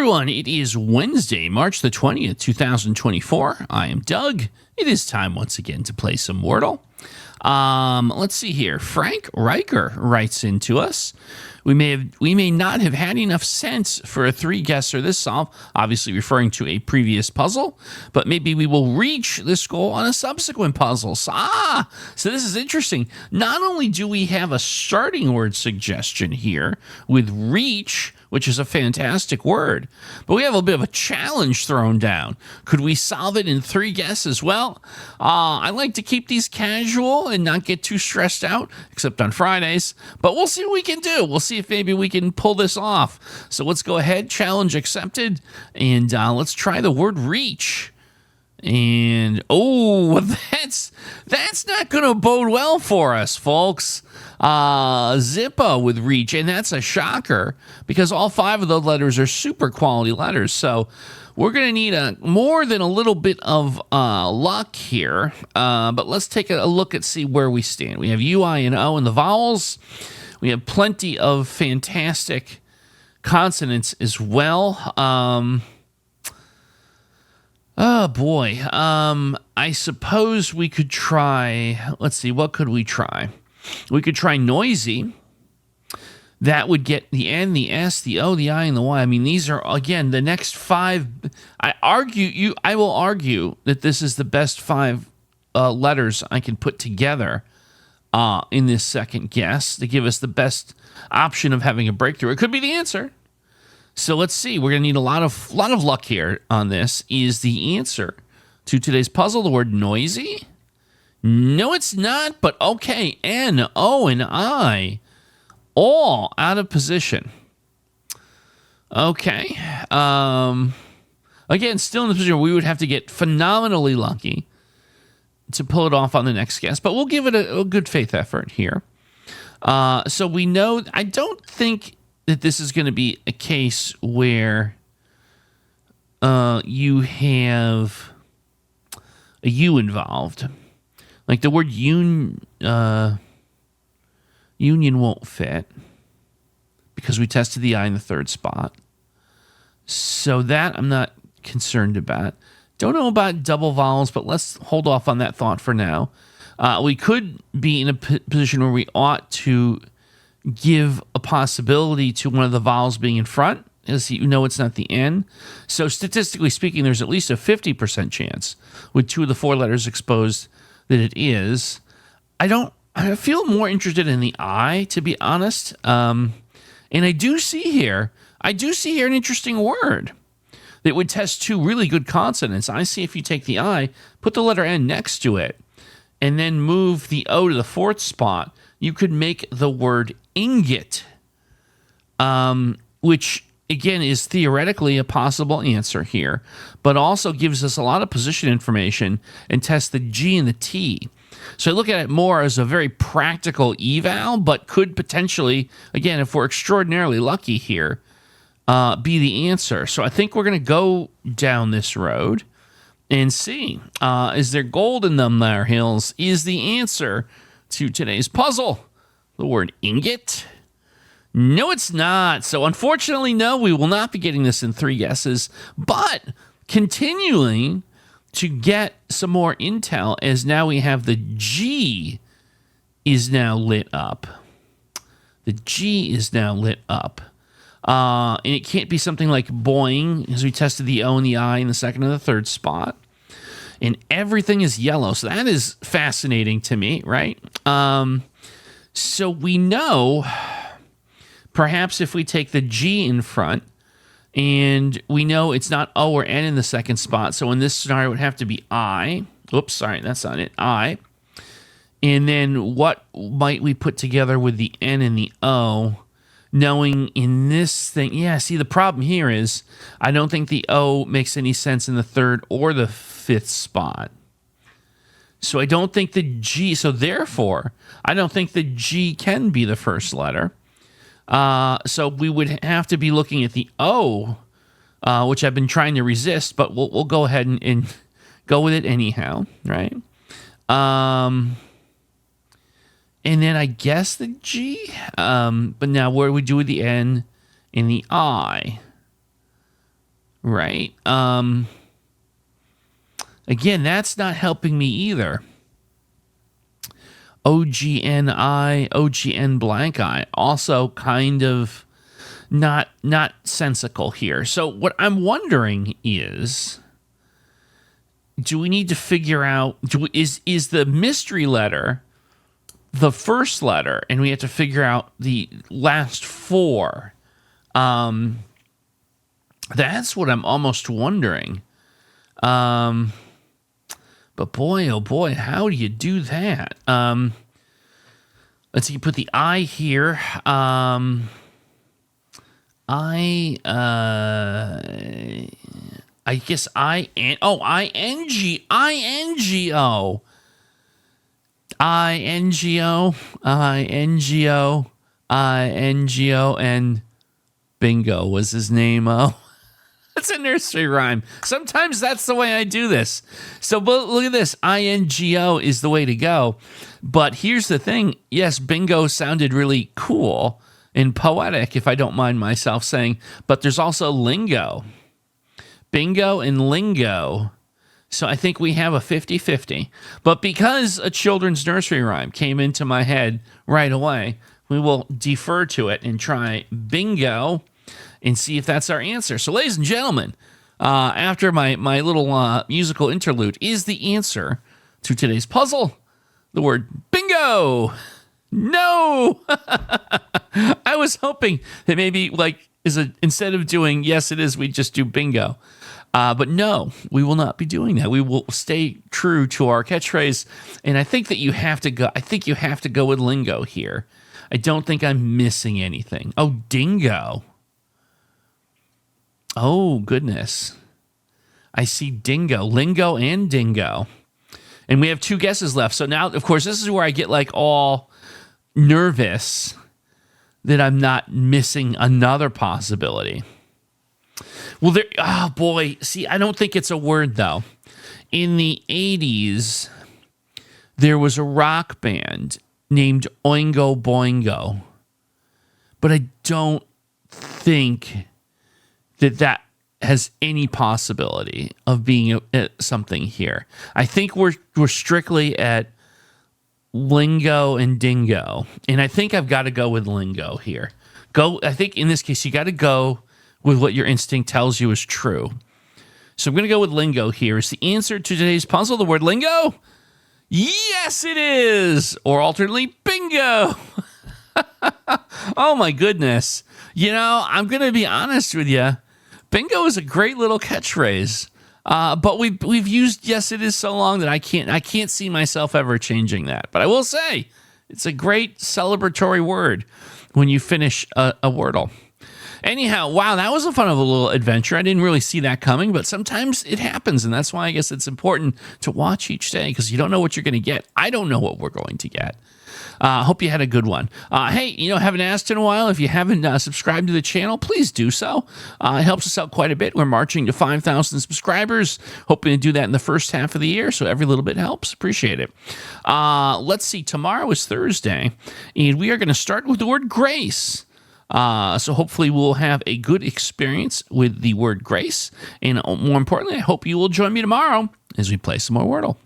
everyone. It is Wednesday, March the 20th, 2024. I am Doug. It is time once again to play some Wordle. Let's see here. Frank Riker writes into us. We may not have had enough sense for a three-guesser this solve, obviously referring to a previous puzzle, but maybe we will reach this goal on a subsequent puzzle. So this is interesting. Not only do we have a starting word suggestion here with reach, which is a fantastic word, but we have a bit of a challenge thrown down. Could we solve it in three guesses? Well, I like to keep these casual and not get too stressed out, except on Fridays, but we'll see what we can do. We'll see if maybe we can pull this off. So let's go ahead, challenge accepted, and let's try the word reach. And that's not going to bode well for us, folks. Zippo with reach, and that's a shocker because all five of those letters are super quality letters. So we're going to need more than a little bit of luck here. But let's take a look and see where we stand. We have U, I, and O in the vowels. We have plenty of fantastic consonants as well. Oh, boy. I suppose we could try... Let's see, what could we try? We could try noisy. That would get the N, the S, the O, the I, and the Y. I mean, these are, again, the next five... I will argue that this is the best five letters I can put together in this second guess to give us the best option of having a breakthrough. It could be the answer. So let's see. We're going to need a lot of luck here on this. Is the answer to today's puzzle the word noisy? No, it's not, but okay. N, O, and I, all out of position. Okay. Again, still in the position where we would have to get phenomenally lucky to pull it off on the next guess, but we'll give it a good faith effort here. So we know, I don't think that this is going to be a case where you have a U involved. Like the word union won't fit because we tested the I in the third spot. So that I'm not concerned about. Don't know about double vowels, but let's hold off on that thought for now. We could be in a position where we ought to give a possibility to one of the vowels being in front, as you know it's not the N. So statistically speaking, there's at least a 50% chance with two of the four letters exposed that it is. I feel more interested in the I, to be honest. And I do see here an interesting word that would test two really good consonants. I see if you take the I, put the letter N next to it, and then move the O to the fourth spot, you could make the word ingot, which, again, is theoretically a possible answer here, but also gives us a lot of position information and tests the G and the T. So I look at it more as a very practical eval, but could potentially, again, if we're extraordinarily lucky here, be the answer. So I think we're going to go down this road and see, is there gold in them there hills? Is the answer to today's puzzle the word ingot? No, it's not. So unfortunately, no, we will not be getting this in three guesses, but continuing to get some more intel as now we have the G is now lit up. The G is now lit up. And it can't be something like boing, because we tested the O and the I in the second and the third spot. And everything is yellow. So that is fascinating to me, right? So we know, perhaps if we take the G in front, and we know it's not O or N in the second spot. So in this scenario, it would have to be I. Oops, sorry, that's not it. I. And then what might we put together with the N and the O? Knowing in this thing, yeah, see, the problem here is I don't think the O makes any sense in the third or the fifth spot. So I don't think the G, so therefore, I don't think the G can be the first letter. So we would have to be looking at the O, which I've been trying to resist, but we'll go ahead and go with it anyhow, right? And then I guess the G. But now what do we do with the N and the I? right? Again, that's not helping me either. OGN blank I, also kind of not sensical here. So what I'm wondering is, do we need to figure out, is the mystery letter the first letter, and we have to figure out the last four? That's what I'm almost wondering. But boy, oh boy, how do you do that? Let's see, put the I here. I guess I-N-G-O. I-N-G-O, and bingo was his name. Oh. It's a nursery rhyme. Sometimes that's the way I do this. So but look at this. INGO is the way to go. But here's the thing. Yes, bingo sounded really cool and poetic, if I don't mind myself saying. But there's also lingo. Bingo and lingo. So I think we have a 50-50. But because a children's nursery rhyme came into my head right away, we will defer to it and try bingo and see if that's our answer. So, ladies and gentlemen, after my little musical interlude, is the answer to today's puzzle the word bingo? No! I was hoping that maybe, instead of doing yes, it is, we just do bingo. But no, we will not be doing that. We will stay true to our catchphrase, and I think that you have to go. I think you have to go with lingo here. I don't think I'm missing anything. Oh, dingo. Oh, goodness. I see dingo, lingo, and dingo. And we have two guesses left. So now, of course, this is where I get all nervous that I'm not missing another possibility. Well, oh boy. See, I don't think it's a word, though. In the 80s, there was a rock band named Oingo Boingo. But I don't think that has any possibility of being something here. I think we're strictly at lingo and dingo, and I think I've got to go with lingo here. I think in this case you got to go with what your instinct tells you is true. So I'm going to go with lingo here. Is the answer to today's puzzle the word lingo? Yes, it is. Or alternately, bingo. Oh my goodness. I'm going to be honest with you. Bingo is a great little catchphrase, but we've used yes it is so long that I can't see myself ever changing that. But I will say it's a great celebratory word when you finish a Wordle. Anyhow, wow, that was a fun of a little adventure. I didn't really see that coming, but sometimes it happens, and that's why I guess it's important to watch each day because you don't know what you're going to get. I don't know what we're going to get. Hope you had a good one. Hey, haven't asked in a while. If you haven't subscribed to the channel, please do so. It helps us out quite a bit. We're marching to 5,000 subscribers. Hoping to do that in the first half of the year, so every little bit helps. Appreciate it. Let's see. Tomorrow is Thursday, and we are going to start with the word grace. So hopefully we'll have a good experience with the word grace. And more importantly, I hope you will join me tomorrow as we play some more Wordle.